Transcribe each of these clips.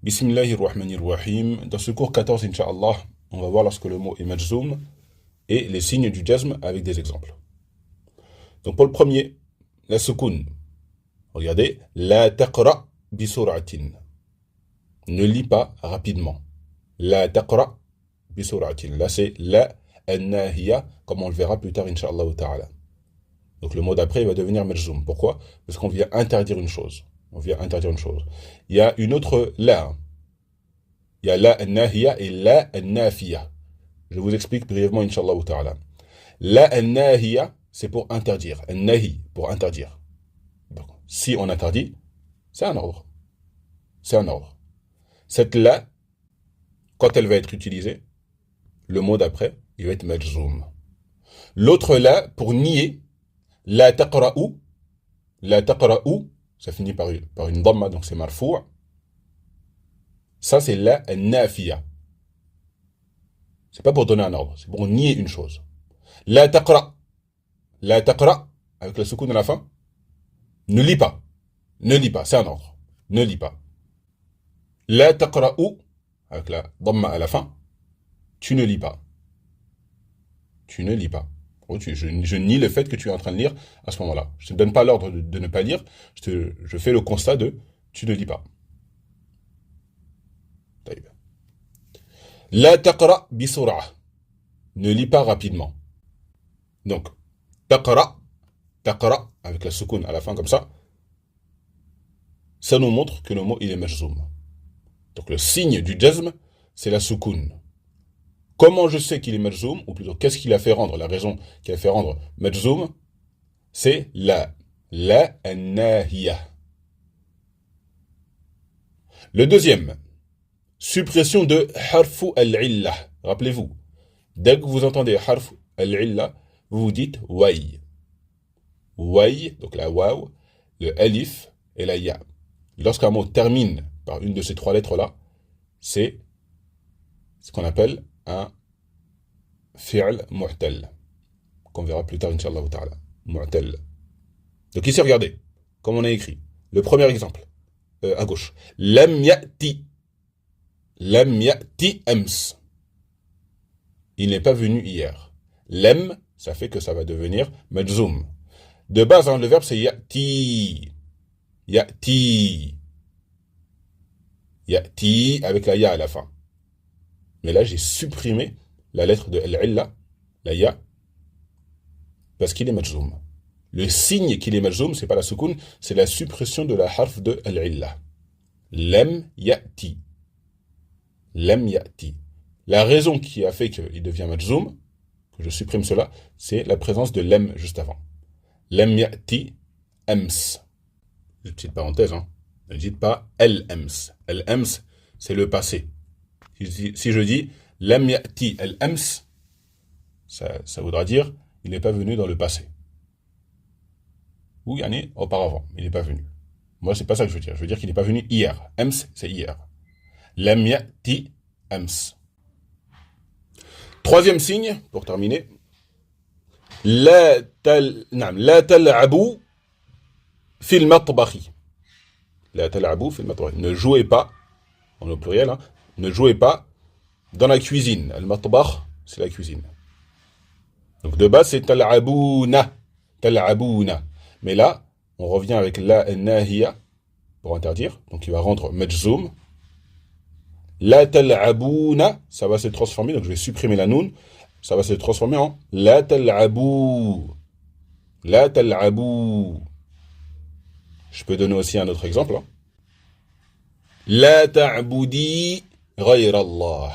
Bismillahirrahmanirrahim. Dans ce cours 14, Inch'Allah, on va voir lorsque le mot est majzoum et les signes du jazm avec des exemples. Donc pour le premier, la soukoun. Regardez, la taqra bisur'atin. Ne lis pas rapidement. La taqra bisur'atin. Là c'est la an-nahiya, comme on le verra plus tard, Inch'Allah ta'ala. Donc le mot d'après, il va devenir majzoum. Pourquoi? Parce qu'on vient interdire une chose. On vient interdire une chose. Il y a une autre la. Il y a la an-nahiya et la an-nafiya. Je vous explique brièvement, Inch'Allah ta'ala. La an-nahiya, c'est pour interdire. An-nahi, pour interdire. Donc, si on interdit, c'est un ordre. C'est un ordre. Cette la, quand elle va être utilisée, le mot d'après, il va être majzoum. L'autre la, pour nier, la taqra'u, ça finit par une dhamma, donc c'est marfou'. Ça, c'est la nafiya. C'est pas pour donner un ordre, c'est pour nier une chose. La taqra, avec le soukoun à la fin, ne lis pas. Ne lis pas, c'est un ordre. Ne lis pas. La taqra'u, avec la dhamma à la fin, tu ne lis pas. Tu ne lis pas. Je nie le fait que tu es en train de lire à ce moment-là. Je ne te donne pas l'ordre de ne pas lire, je fais le constat de tu ne lis pas. La taqra bisur'a. Ne lis pas rapidement. Donc, taqra, avec la soukoun à la fin comme ça nous montre que le mot il est majzoum. Donc le signe du jazm, c'est la soukoun. Comment je sais qu'il est majzoum, ou plutôt qu'est-ce qu'il a fait rendre, la raison qui a fait rendre majzoum, c'est la an-nahiya. Le deuxième, suppression de harfu al-illa. Rappelez-vous, dès que vous entendez harfu al-illa, vous vous dites way. Way, donc la waw, le alif et la ya. Lorsqu'un mot termine par une de ces trois lettres-là, c'est ce qu'on appelle un fi'l mu'tal, qu'on verra plus tard, Inch'Allah ta'ala. Mu'tal. Donc ici, regardez, comme on a écrit. Le premier exemple, à gauche. Lam ya'ti ams. Il n'est pas venu hier. Lam, ça fait que ça va devenir majzoum. De base, le verbe, c'est ya'ti. Ya'ti avec la ya à la fin. Mais là, j'ai supprimé la lettre de al-illa, la ya, parce qu'il est majzoum. Le signe qu'il est majzoum, c'est pas la soukoun, c'est la suppression de la harf de al-illa. Lam ya'ti. Lam ya'ti. La raison qui a fait qu'il devient majzoum, que je supprime cela, c'est la présence de lam juste avant. Lam ya'ti ams. Une petite parenthèse, hein. Ne dites pas al-ams. Al-ams, c'est le passé. Si je dis lam ya'ti al-ams, ça voudra dire il n'est pas venu dans le passé. Ou yani auparavant, il n'est pas venu. Moi, c'est pas ça que je veux dire. Je veux dire qu'il n'est pas venu hier. Ams, c'est hier. Lam ya'ti ams. Troisième signe, pour terminer. La tal'abu fil matbakhi. La tal'abu fil matbakhi. Ne jouez pas, en au pluriel, hein, ne jouez pas dans la cuisine. Al-matbakh, c'est la cuisine. Donc de base, c'est tal'abouna. Tal'abouna. Mais là, on revient avec la nahiya pour interdire. Donc il va rendre majzoum. La tal'abouna, ça va se transformer. Donc je vais supprimer la noun. Ça va se transformer en la tal'abou. La tal'abou. Je peux donner aussi un autre exemple. Hein. La ta'boudi ghayr Allah.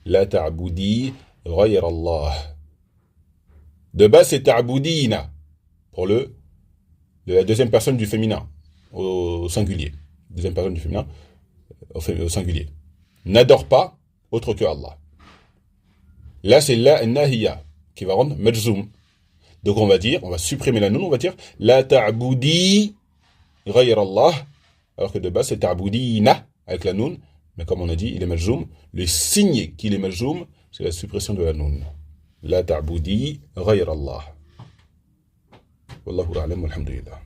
La ta'boudi ghayr Allah. De base, c'est ta'boudina pour la deuxième personne du féminin au singulier. Deuxième personne du féminin au singulier. N'adore pas autre que Allah. Là, c'est la nahiya qui va rendre majzoum. Donc on va supprimer la noun, on va dire la ta'boudi ghayr Allah, alors que de base c'est ta'boudina avec la noun, mais comme on a dit, il est majzoum. Le signe qu'il est majzoum, c'est la suppression de la noun. La ta'boudi ghayr Allah. Wallahu a'lam walhamdulillah.